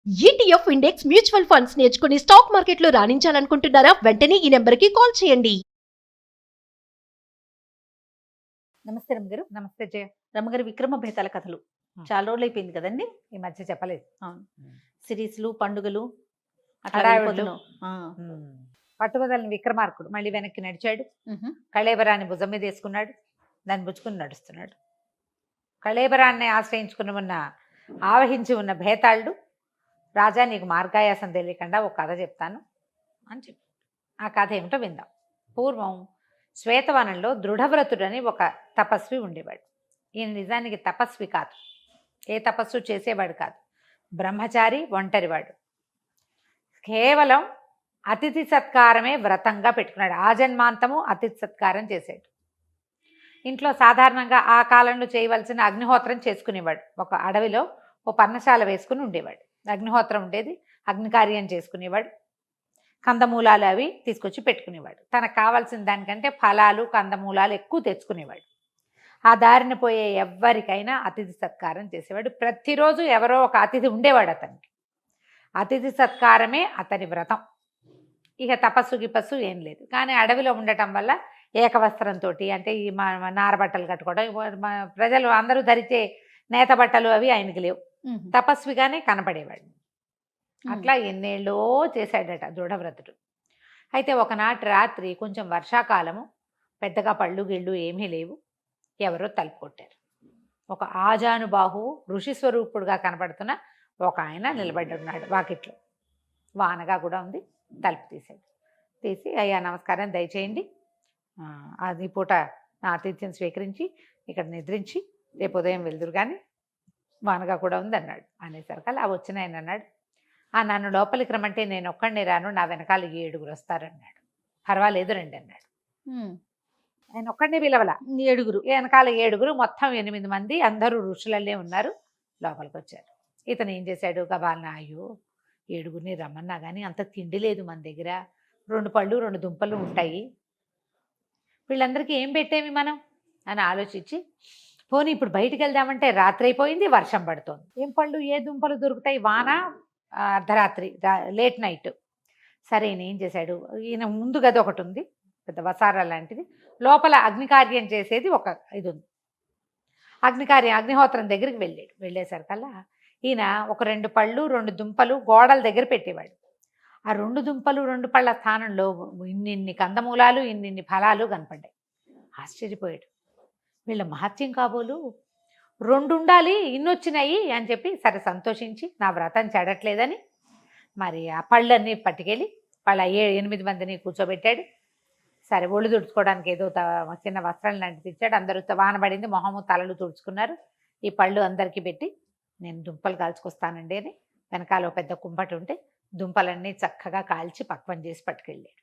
ETF index mutual funds నేర్చుకుని stock మార్కెట్లో రాణించాలనుకుంటున్నారా? వెంటనే ఈ నెంబర్కి కాల్ చేయండి. నమస్తే రమ్మగారు. నమస్తే జయ. రమ్మగారు, విక్రమ బేతాల కథలు చాలా రోజులు అయిపోయింది కదండి. ఈ మధ్య చెప్పలేదు. అవును, సిరీస్లు, పండుగలు అట్లా హడావిడులు. వెళ్ళిపోతున్నాం. పట్టుబదలని విక్రమార్కుడు మళ్ళీ వెనక్కి నడిచాడు. కళేబరాన్ని భుజం మీద వేసుకున్నాడు. దాన్ని బుచ్చుకుని నడుస్తున్నాడు. కళేబరాన్ని ఆశ్రయించుకుని ఉన్న ఆవహించి ఉన్న భేతాళుడు, రాజా నీకు మార్గాయాసం తెలియకుండా ఒక కథ చెప్తాను అని చెప్పి ఆ కథ ఏమిటో విందాం. పూర్వం శ్వేతవనంలో దృఢవ్రతుడని ఒక తపస్వి ఉండేవాడు. ఈయన నిజానికి తపస్వి కాదు, ఏ తపస్సు చేసేవాడు కాదు, బ్రహ్మచారి, ఒంటరివాడు. కేవలం అతిథి సత్కారమే వ్రతంగా పెట్టుకున్నాడు. ఆజన్మాంతము అతిథి సత్కారం చేసాడు. ఇంట్లో సాధారణంగా ఆ కాలంలో చేయవలసిన అగ్నిహోత్రం చేసుకునేవాడు. ఒక అడవిలో ఓ పర్ణశాల వేసుకుని ఉండేవాడు. అగ్నిహోత్రం ఉండేది, అగ్నికార్యం చేసుకునేవాడు. కందమూలాలు అవి తీసుకొచ్చి పెట్టుకునేవాడు. తనకు కావాల్సిన దానికంటే ఫలాలు, కందమూలాలు ఎక్కువ తెచ్చుకునేవాడు. ఆ దారిన పోయే ఎవ్వరికైనా అతిథి సత్కారం చేసేవాడు. ప్రతిరోజు ఎవరో ఒక అతిథి ఉండేవాడు అతనికి. అతిథి సత్కారమే అతని వ్రతం. ఇక తపస్సు గిపస్సు ఏం లేదు. కానీ అడవిలో ఉండటం వల్ల ఏకవస్త్రంతో, అంటే ఈ నారబట్టలు కట్టుకోవడం, ప్రజలు అందరూ ధరిచే నేత బట్టలు అవి ఆయనకి లేవు. తపస్విగానే కనపడేవాడు. అట్లా ఎన్నేళ్ళో చేశాడట దృఢవ్రతుడు. అయితే ఒకనాటి రాత్రి కొంచెం వర్షాకాలము, పెద్దగా పళ్ళు గిళ్ళు ఏమీ లేవు. ఎవరో తలుపు కొట్టారు. ఒక ఆజానుబాహు ఋషి స్వరూపుడుగా కనపడుతున్న ఒక ఆయన నిలబడ్డున్నాడు వాకిట్లో. వానగా కూడా ఉంది. తలుపు తీశాడు. తీసి, అయ్యా నమస్కారం, దయచేయండి, అది పూట నా ఆతిథ్యం స్వీకరించి ఇక్కడ నిద్రించి రేపు ఉదయం వెళ్దురు కానీ వానగా కూడా ఉంది అన్నాడు. అనేసరికి ఆ వచ్చిన ఆయన అన్నాడు, నన్ను లోపలికి రమ్మంటే నేను ఒక్కడిని రాను, నా వెనకాల 7 వస్తారన్నాడు. పర్వాలేదు రండి అన్నాడు. ఆయన ఒక్కడిని పిలవలా, 7 వెనకాల 7, మొత్తం 8 మంది, అందరూ ఋషులల్లే ఉన్నారు. లోపలికి వచ్చారు. ఇతను ఏం చేశాడు, గబాలన, అయ్యో 7 రమ్మన్నా కానీ అంత తిండి లేదు మన దగ్గర, 2 పళ్ళు 2 దుంపలు ఉంటాయి, వీళ్ళందరికీ ఏం పెట్టేవి మనం అని ఆలోచించి, పోనీ ఇప్పుడు బయటికి వెళ్దామంటే రాత్రి అయిపోయింది, వర్షం పడుతోంది, ఏం పళ్ళు ఏ దుంపలు దొరుకుతాయి, వాన, అర్ధరాత్రి, లేట్ నైట్. సరే ఈయన ఏం చేశాడు, ఈయన ముందు గది ఒకటి ఉంది, పెద్ద వసారా లాంటిది, లోపల అగ్నికార్యం చేసేది ఒక ఇది ఉంది. అగ్నిహోత్రం దగ్గరికి వెళ్ళాడు. వెళ్ళేసరికల్లా ఈయన ఒక 2 పళ్ళు 2 దుంపలు గోడల దగ్గర పెట్టేవాడు. ఆ 2 దుంపలు 2 పళ్ళ స్థానంలో ఇన్నిన్ని కందమూలాలు, ఇన్నిన్ని ఫలాలు కనపడ్డాయి. ఆశ్చర్యపోయాడు. వీళ్ళ మహత్యం కాబోలు, 2 ఉండాలి, ఇన్నొచ్చినాయి అని చెప్పి సరే సంతోషించి, నా వ్రతం చెడట్లేదని మరి ఆ పళ్ళన్నీ పట్టుకెళ్ళి వాళ్ళ 8 మందిని కూర్చోబెట్టాడు. సరే ఒళ్ళు తుడుచుకోవడానికి ఏదో చిన్న వస్త్రం లాంటిది ఇచ్చాడు. అందరూ వానబడింది, మొహము తలలు తుడుచుకున్నారు. ఈ పళ్ళు అందరికీ పెట్టి, నేను దుంపలు కాల్చుకొస్తానండి అని వెనకాల పెద్ద కుంపటి ఉంటే దుంపలన్నీ చక్కగా కాల్చి పక్వం చేసి పట్టుకెళ్ళాడు.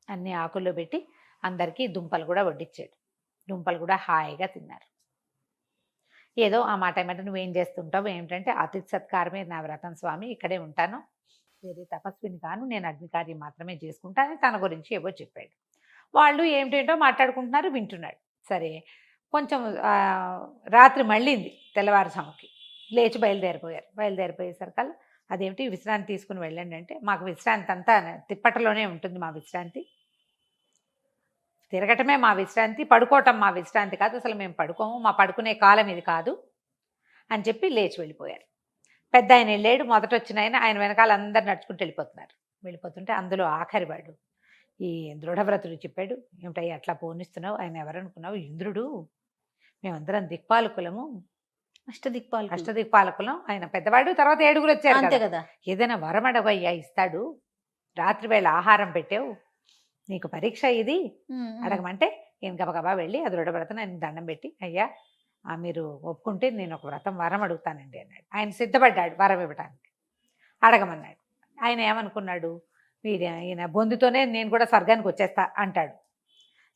అన్ని ఆకుల్లో పెట్టి అందరికీ దుంపలు కూడా వడ్డించాడు. దుంపలు కూడా హాయిగా తిన్నారు. ఏదో ఆ మాట ఏమంటే, నువ్వేం చేస్తుంటావు ఏమిటంటే, అతిథి సత్కారమే నా వ్రతం స్వామి, ఇక్కడే ఉంటాను, వేరే తపస్విని కాను, నేను అగ్నికార్యం మాత్రమే చేసుకుంటానని తన గురించి ఏవో చెప్పాడు. వాళ్ళు ఏమిటేంటో మాట్లాడుకుంటున్నారు, వింటున్నాడు. సరే కొంచెం రాత్రి మళ్ళీంది, తెల్లవారుజాముకి లేచి బయలుదేరిపోయేసరికల్లా, అదేమిటి విశ్రాంతి తీసుకుని వెళ్ళండి అంటే, మాకు విశ్రాంతి అంతా తిప్పటలోనే ఉంటుంది, మా విశ్రాంతి తిరగటమే మా విశ్రాంతి, పడుకోవటం మా విశ్రాంతి కాదు, అసలు మేము పడుకోము, మా పడుకునే కాలం ఇది కాదు అని చెప్పి లేచి వెళ్ళిపోయారు. పెద్ద ఆయన వెళ్ళాడు. మొదట వచ్చిన ఆయన వెనకాల అందరు నడుచుకుంటూ వెళ్ళిపోతుంటే అందులో ఆఖరివాడు ఈ దృఢవ్రతుడు చెప్పాడు, ఏమిటయ్యి అట్లా పోనిస్తున్నావు, ఆయన ఎవరనుకున్నావు, ఇంద్రుడు, మేమందరం దిక్పాలకులము, అష్టదిక్పాలకులం, ఆయన పెద్దవాడు, తర్వాత 7 వచ్చారు అంతే కదా, ఏదైనా వరమడవయ్యా ఇస్తాడు, రాత్రి వేళ ఆహారం పెట్టావు, నీకు పరీక్ష ఇది అడగమంటే ఈయన గబగబా వెళ్ళి ఆ దృఢవ్రతను ఆయన దండం పెట్టి, అయ్యా మీరు ఒప్పుకుంటే నేను ఒక వరం అడుగుతానండి అన్నాడు. ఆయన సిద్ధపడ్డాడు వరం ఇవ్వడానికి. అడగమన్నాడు. ఆయన ఏమనుకున్నాడు, ఈయన బొందుతోనే నేను కూడా స్వర్గానికి వచ్చేస్తా అంటాడు,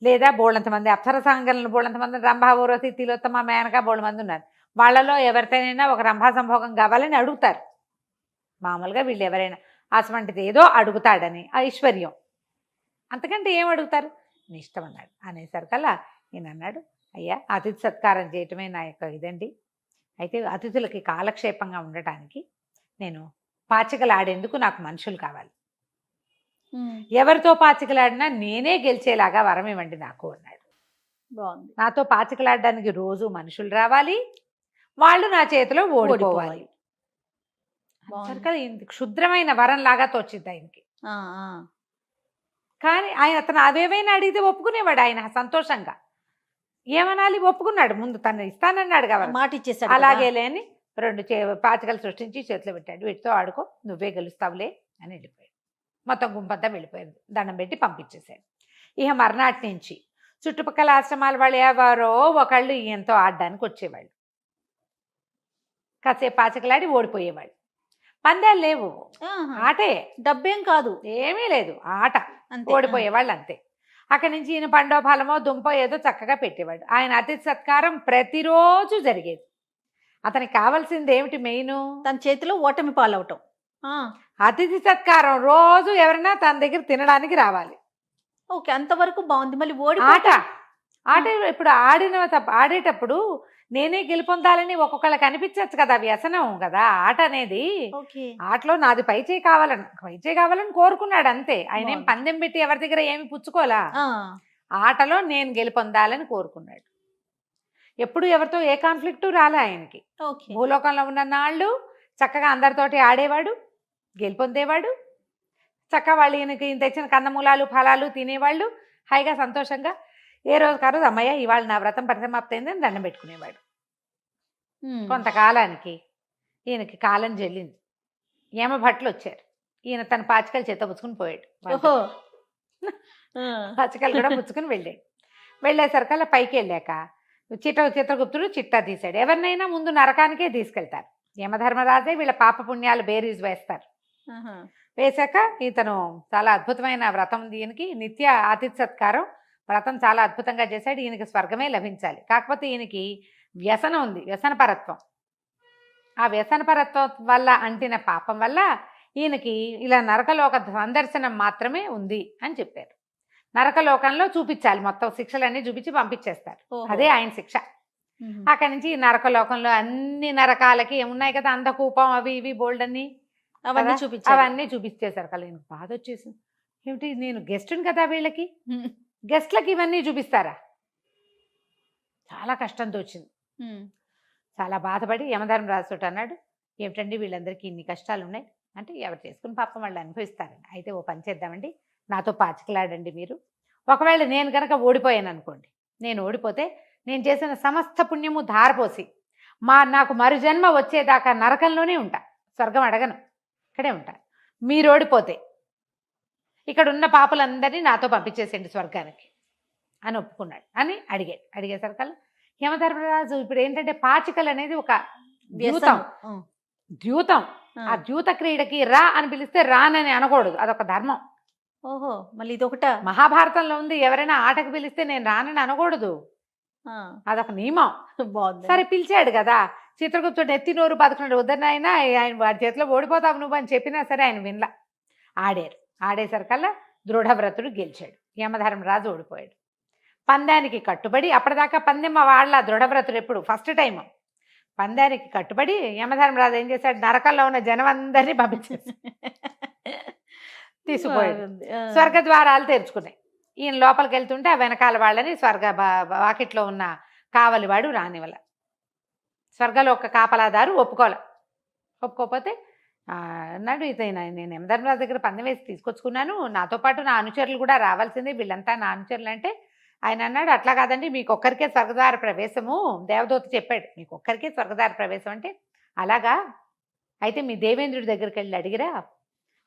లేదా బోళ్ళంతమంది అప్సరసాంగలను, బోళ్ళంతమంది రంభా, ఊర్వశి, తిలోత్తమ, మేనక బోళ్ళ మంది ఉన్నారు, వాళ్ళలో ఎవరితోనైనా ఒక రంభా సంభోగం కావాలని అడుగుతారు. మామూలుగా వీళ్ళు ఎవరైనా అసమంటిది ఏదో అడుగుతాడని ఐశ్వర్యం, అంతకంటే ఏం అడుగుతారు, నీ ఇష్టం అన్నాడు. అనేసరికల్లా ఈయన అన్నాడు, అయ్యా అతిథి సత్కారం చేయటమే నా యొక్క ఇదండి, అయితే అతిథులకి కాలక్షేపంగా ఉండటానికి నేను పాచికలాడేందుకు నాకు మనుషులు కావాలి, ఎవరితో పాచికలాడినా నేనే గెలిచేలాగా వరం ఇవ్వండి నాకు అన్నాడు. బాగుంది. నాతో పాచికలాడడానికి రోజు మనుషులు రావాలి, వాళ్ళు నా చేతిలో ఓడిపోవాలి. బాగుంది. కదా ఇంత క్షుద్రమైన వరం లాగా తోచింది ఆయనకి. ఆ, ఆ. కానీ అతను అదేమైనా అడిగితే ఒప్పుకునేవాడు ఆయన సంతోషంగా. ఏమనాలి, ఒప్పుకున్నాడు. ముందు తను ఇస్తానన్నాడు కాబట్టి మాట ఇచ్చేసాడు. అలాగే లేని 2 పాచికలు సృష్టించి చేతిలో పెట్టాడు. వీటితో ఆడుకో, నువ్వే గెలుస్తావులే అని వెళ్ళిపోయాడు. మొత్తం గుంపంతా వెళ్ళిపోయింది. దండం పెట్టి పంపించేశాడు. ఇక మర్నాటి నుంచి చుట్టుపక్కల ఆశ్రమాల వాళ్ళు ఎవరో ఒకళ్ళు ఈయనతో ఆడడానికి వచ్చేవాళ్ళు. కాసేపు పాచికలాడి ఓడిపోయేవాళ్ళు. పందాలు లేవు, ఆటే, డబ్బేం కాదు, ఏమీ లేదు, ఆట. అంతే. ఓడిపోయేవాళ్ళు అంతే. అక్కడి నుంచి ఈయన పండో ఫలమో దుంపో ఏదో చక్కగా పెట్టేవాడు. ఆయన అతిథి సత్కారం ప్రతిరోజు జరిగేది. అతనికి కావాల్సింది ఏమిటి మెయిన్? తన చేతిలో ఓటమి పాలవటం. అతిథి సత్కారం. రోజు ఎవరైనా తన దగ్గర తినడానికి రావాలి. ఓకే, అంతవరకు బాగుంది. మళ్ళీ ఆట ఆట ఇప్పుడు ఆడేటప్పుడు నేనే గెలుపొందాలని ఒక్కొక్కళ్ళకి అనిపించచ్చు కదా, వ్యసనం కదా ఆట అనేది. ఆటలో నాది పైచేయి కావాలని కోరుకున్నాడు అంతే. ఆయన ఏం పందెం పెట్టి ఎవరి దగ్గర ఏమి పుచ్చుకోలా. ఆటలో నేను గెలుపొందాలని కోరుకున్నాడు. ఎప్పుడు ఎవరితో ఏ కాన్ఫ్లిక్టు రాలే ఆయనకి. భూలోకంలో ఉన్న నాళ్ళు చక్కగా అందరితోటి ఆడేవాడు, గెలుపొందేవాడు. చక్కగా వాళ్ళు ఈయనకి తెచ్చిన కందమూలాలు ఫలాలు తినేవాళ్ళు, హాయిగా సంతోషంగా. ఏ రోజు కారు అమ్మయ్య ఇవాళ నా వ్రతం పరిసమాప్తయింది అని దండం పెట్టుకునేవాడు. కొంతకాలానికి ఈయనకి కాలం చెల్లింది. ఏమ భట్లు వచ్చారు. ఈయన తన పాచికలు చేత పుచ్చుకుని పోయాడు. పాచికలు కూడా పుచ్చుకుని వెళ్ళాడు. వెళ్ళేసరికల్లా పైకి వెళ్ళాక చిత్రగుప్తుడు చిట్టా తీశాడు. ఎవరినైనా ముందు నరకానికే తీసుకెళ్తారు. యమధర్మరాజే వీళ్ళ పాప పుణ్యాలు బేరీజ్ వేస్తారు. వేశాక ఇతను చాలా అద్భుతమైన వ్రతం, దీనికి నిత్య అతిథి సత్కారం వ్రతం చాలా అద్భుతంగా చేశాడు. ఈయనకి స్వర్గమే లభించాలి. కాకపోతే ఈయనకి వ్యసనం ఉంది, వ్యసనపరత్వం. ఆ వ్యసనపరత్వం వల్ల అంటిన పాపం వల్ల ఈయనకి ఇలా నరకలోక సందర్శనం మాత్రమే ఉంది అని చెప్పారు. నరకలోకంలో చూపించాలి, మొత్తం శిక్షలన్నీ చూపించి పంపించేస్తారు. అదే ఆయన శిక్ష. అక్కడి నుంచి ఈ నరకలోకంలో అన్ని నరకాలకి ఉన్నాయి కదా, అంధకూపం అవి ఇవి బోల్డ్ అన్ని అవన్నీ చూపించేశారు. కదా ఈయనకు బాధ వచ్చేసింది. ఏమిటి, నేను గెస్ట్ని కదా, వీళ్ళకి గెస్ట్లకి ఇవన్నీ చూపిస్తారా? చాలా కష్టంతో వచ్చింది. చాలా బాధపడి యమధర్మరాజు అన్నాడు, ఏమిటండి వీళ్ళందరికీ ఇన్ని కష్టాలు ఉన్నాయి అంటే, ఎవరు చేసుకుని పాపం వాళ్ళు అనుభవిస్తారండి. అయితే ఓ పని చేద్దామండి, నాతో పాచికలాడండి మీరు. ఒకవేళ నేను కనుక ఓడిపోయాను అనుకోండి, నేను ఓడిపోతే నేను చేసిన సమస్త పుణ్యము ధారపోసి నాకు మరుజన్మ వచ్చేదాకా నరకంలోనే ఉంటా, స్వర్గం అడగను, ఇక్కడే ఉంటా. మీరు ఓడిపోతే ఇక్కడ ఉన్న పాపులందరినీ నాతో పంపించేసేయండి స్వర్గానికి అని ఒప్పుకున్నాడు. అని అడిగేసరికల్లా యమధర్మరాజు ఇప్పుడు ఏంటంటే పాచికలు అనేది ఒక ద్యూతం. ఆ ద్యూత క్రీడకి రా అని పిలిస్తే రానని అనకూడదు, అదొక ధర్మం. ఓహో, మళ్ళీ ఇదొకట మహాభారతంలో ఉంది. ఎవరైనా ఆటకు పిలిస్తే నేను రానని అనకూడదు, అదొక నియమం. సరే పిలిచాడు కదా, చిత్రగుప్తుడు ఎత్తి నోరు బతుకున్నాడు. వద్దనైనా ఆయన వాడి చేతిలో ఓడిపోతావు నువ్వు అని చెప్పినా సరే ఆయన వినలా. ఆడేసరికల్లా దృఢవ్రతుడు గెలిచాడు. యమధర్మరాజు ఓడిపోయాడు. పందానికి కట్టుబడి, అప్పటిదాకా పందెం వాళ్ళ దృఢవ్రతుడు ఎప్పుడు ఫస్ట్ టైం పందానికి కట్టుబడి యమధర్మరాజు ఏం చేశాడు, నరకంలో ఉన్న జనం అందరినీ పంపించేసి తీసుకుపోయాడు. స్వర్గ ద్వారాలు తెరుచుకున్నాయి. ఈయన లోపలికి వెళ్తుంటే ఆ వెనకాల వాళ్ళని స్వర్గ వాకిట్లో ఉన్న కావలివాడు రానివల. స్వర్గలో ఒక కాపలాదారు ఒప్పుకోకపోతే అన్నాడు, నేను యమధర్మరాజు దగ్గర పందెం వేసి తీసుకొచ్చుకున్నాను, నాతో పాటు నా అనుచరులు కూడా రావాల్సిందే, వీళ్ళంతా నా అనుచరులు అంటే ఆయన అన్నాడు, అట్లా కాదండి మీకు ఒక్కరికే స్వర్గద్వార ప్రవేశము, దేవదూత చెప్పాడు మీకు ఒక్కరికే స్వర్గద్వార ప్రవేశం అంటే. అలాగా, అయితే మీ దేవేంద్రుడి దగ్గరికి వెళ్ళి అడిగిరా,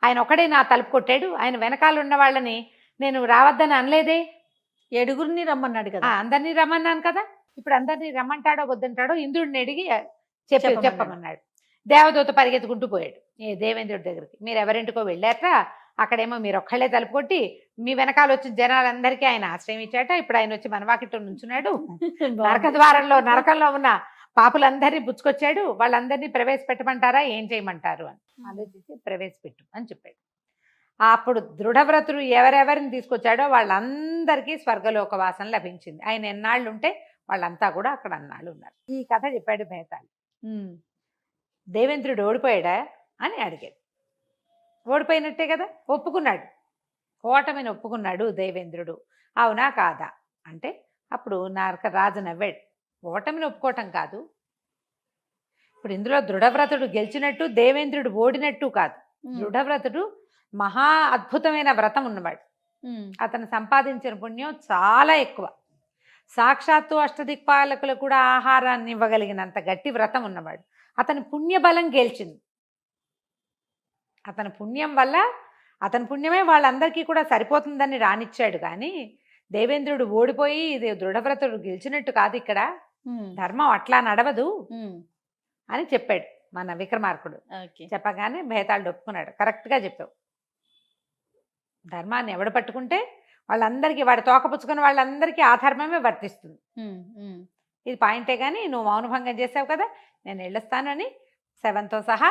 ఆయన ఒక్కడే నా తలుపు కొట్టాడు, ఆయన వెనకాల ఉన్న వాళ్ళని నేను రావద్దని అనలేదే, 7గురిని రమ్మన్నాడు కదా. అందరినీ రమ్మన్నాను కదా, ఇప్పుడు అందరినీ రమ్మంటాడో వద్దంటాడో ఇంద్రుడిని అడిగి చెప్పమన్నాడు. దేవదూత పరిగెత్తుకుంటూ పోయాడు దేవేంద్రుడి దగ్గరికి. మీరు ఎవరింటికో వెళ్ళారట, అక్కడేమో మీరు ఒక్కళ్ళే తలుపు కొట్టి మీ వెనకాల వచ్చిన జనాలందరికీ ఆయన ఆశ్రయం ఇచ్చాట. ఇప్పుడు ఆయన వచ్చి మనవాకిట్లో నుంచున్నాడు, నరకంలో ఉన్న పాపులందరినీ పుచ్చుకొచ్చాడు, వాళ్ళందరినీ ప్రవేశపెట్టమంటారా ఏం చేయమంటారు అని ఆలోచించి ప్రవేశపెట్టు అని చెప్పాడు. అప్పుడు దృఢవ్రతుడు ఎవరెవరిని తీసుకొచ్చాడో వాళ్ళందరికీ స్వర్గలోక వాసన లభించింది. ఆయన ఎన్నాళ్ళు ఉంటే వాళ్ళంతా కూడా అక్కడ అన్నాళ్ళు ఉన్నారు. ఈ కథ చెప్పాడు భేతాళి. దేవేంద్రుడు ఓడిపోయాడా అని అడిగాడు. ఓడిపోయినట్టే కదా, ఒప్పుకున్నాడు, ఓటమిని ఒప్పుకున్నాడు దేవేంద్రుడు. అవునా కాదా అంటే అప్పుడు రాజు నవ్వాడు. ఓటమిని ఒప్పుకోవటం కాదు, ఇప్పుడు ఇందులో దృఢవ్రతుడు గెలిచినట్టు దేవేంద్రుడు ఓడినట్టు కాదు. దృఢవ్రతుడు మహా అద్భుతమైన వ్రతం ఉన్నవాడు. అతను సంపాదించిన పుణ్యం చాలా ఎక్కువ. సాక్షాత్తు అష్టదిక్పాలకులు కూడా ఆహారాన్ని ఇవ్వగలిగినంత గట్టి వ్రతం ఉన్నవాడు. అతని పుణ్యబలం గెలిచింది. అతని పుణ్యం వల్ల, అతని పుణ్యమే వాళ్ళందరికీ కూడా సరిపోతుందని రానిచ్చాడు. కానీ దేవేంద్రుడు ఓడిపోయి ఇది దృఢవ్రతుడు గెలిచినట్టు కాదు, ఇక్కడ ధర్మం అట్లా నడవదు అని చెప్పాడు మన విక్రమార్కుడు. చెప్పగానే భేతాళుడు ఒప్పుకున్నాడు. కరెక్ట్గా చెప్పావు, ధర్మాన్ని ఎవడు పట్టుకుంటే వాళ్ళందరికీ, వాడి తోకపుచ్చుకుని వాళ్ళందరికీ ఆ ధర్మమే వర్తిస్తుంది. ఇది పాయింటే. కానీ నువ్వు మౌనభంగం చేసావు కదా, నేను వెళ్ళొస్తానని శవంతో సహా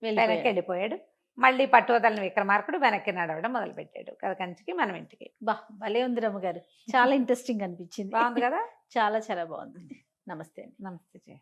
వెనక్కి వెళ్ళిపోయాడు. మళ్ళీ పట్టువదలని విక్రమార్కుడు వెనక్కి నడవడం మొదలుపెట్టాడు. కథ కంచికి మనం ఇంటికి. బా భలే ఉంది రమ్మగారు, చాలా ఇంట్రెస్టింగ్ అనిపించింది. బాగుంది కదా. చాలా చాలా బాగుంది. నమస్తే. నమస్తే.